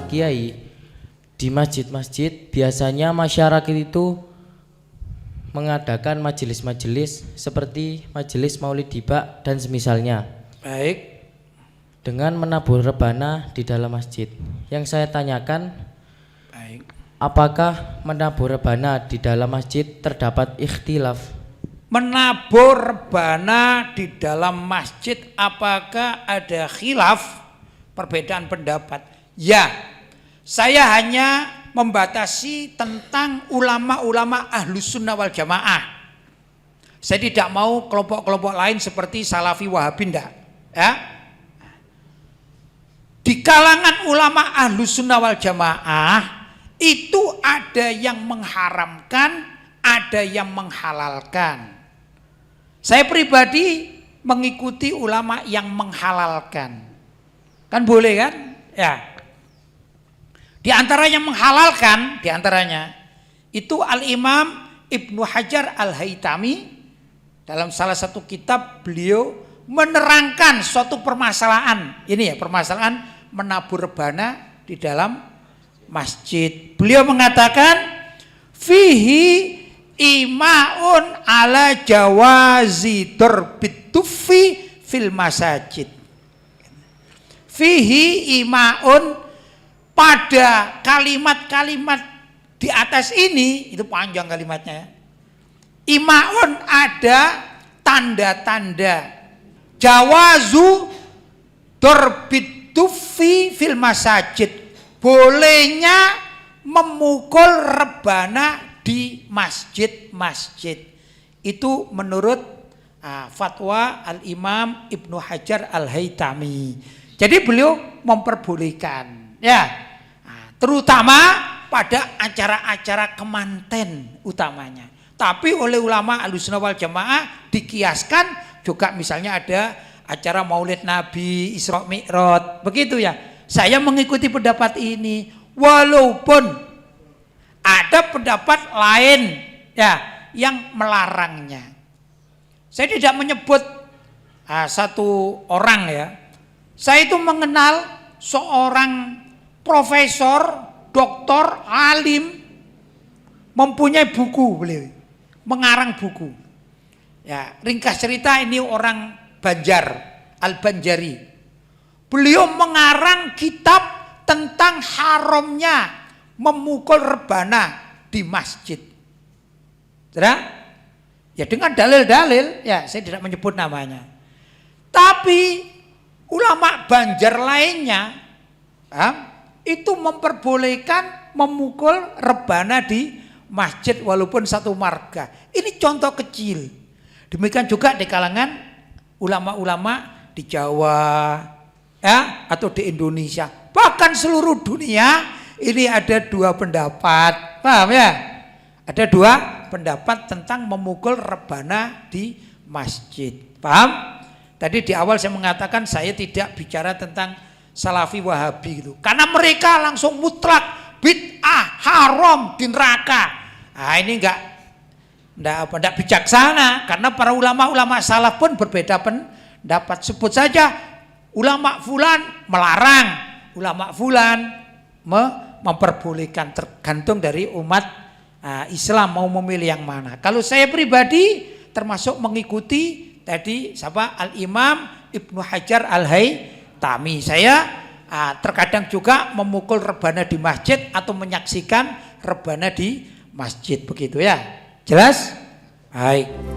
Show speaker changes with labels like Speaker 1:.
Speaker 1: Pak Kiai, di masjid-masjid biasanya masyarakat itu mengadakan majelis-majelis seperti majelis Maulid Tiba dan semisalnya.
Speaker 2: Baik.
Speaker 1: Dengan menabur rebana di dalam masjid. Yang saya tanyakan,
Speaker 2: Baik.
Speaker 1: apakah menabur rebana di dalam masjid terdapat ikhtilaf?
Speaker 2: Menabur rebana di dalam masjid apakah ada khilaf, perbedaan pendapat? Ya, saya hanya membatasi tentang ulama-ulama Ahlus Sunnah wal Jamaah. Saya tidak mau kelompok-kelompok lain seperti Salafi Wahabi, enggak. Ya. Di kalangan ulama Ahlus Sunnah wal Jamaah itu ada yang mengharamkan, ada yang menghalalkan. Saya pribadi mengikuti ulama yang menghalalkan. Kan boleh kan? Ya. Di antara yang menghalalkan, di antaranya itu Al-Imam Ibnu Hajar Al-Haytami dalam salah satu kitab beliau menerangkan suatu permasalahan. Ini ya, permasalahan menabur rebana di dalam masjid. Beliau mengatakan fihi imaun ala jawazi dorbit tufi fil masajid. Fihi imaun, pada kalimat-kalimat di atas ini, itu panjang kalimatnya. Imaun, ada tanda-tanda jawazu dorbit tufi fil masajid, bolehnya memukul rebana di masjid-masjid. Itu menurut fatwa Al-Imam Ibnu Hajar Al-Haytami. Jadi beliau memperbolehkan, ya, terutama pada acara-acara kemanten utamanya. Tapi oleh ulama Ahlus Sunnah wal Jamaah dikiaskan juga, misalnya ada acara Maulid Nabi, Isra Mi'raj, begitu ya. Saya mengikuti pendapat ini, walaupun ada pendapat lain ya yang melarangnya. Saya tidak menyebut satu orang ya. Saya itu mengenal seorang profesor, doktor, alim, mempunyai buku beliau, mengarang buku. Ya, ringkas cerita, ini orang Banjar, Al-Banjari. Beliau mengarang kitab tentang haramnya memukul rebana di masjid. Ya, dengan dalil-dalil, ya saya tidak menyebut namanya. Tapi ulama Banjar lainnya itu memperbolehkan memukul rebana di masjid walaupun satu marga. Ini contoh kecil. Demikian juga di kalangan ulama-ulama di Jawa, ya, atau di Indonesia, bahkan seluruh dunia. Ini ada dua pendapat, paham ya? Ada dua pendapat tentang memukul rebana di masjid, paham? Tadi di awal saya mengatakan saya tidak bicara tentang Salafi Wahabi gitu, karena mereka langsung mutlak bid'ah, haram, di neraka. Nah, ini enggak bijaksana, karena para ulama-ulama salaf pun berbeda pendapat. Sebut saja ulama fulan melarang, ulama fulan memperbolehkan, tergantung dari umat Islam mau memilih yang mana. Kalau saya pribadi termasuk mengikuti tadi siapa, Al-Imam Ibnu Hajar Al-Haytami. Saya terkadang juga memukul rebana di masjid atau menyaksikan rebana di masjid, begitu ya. Jelas? Baik.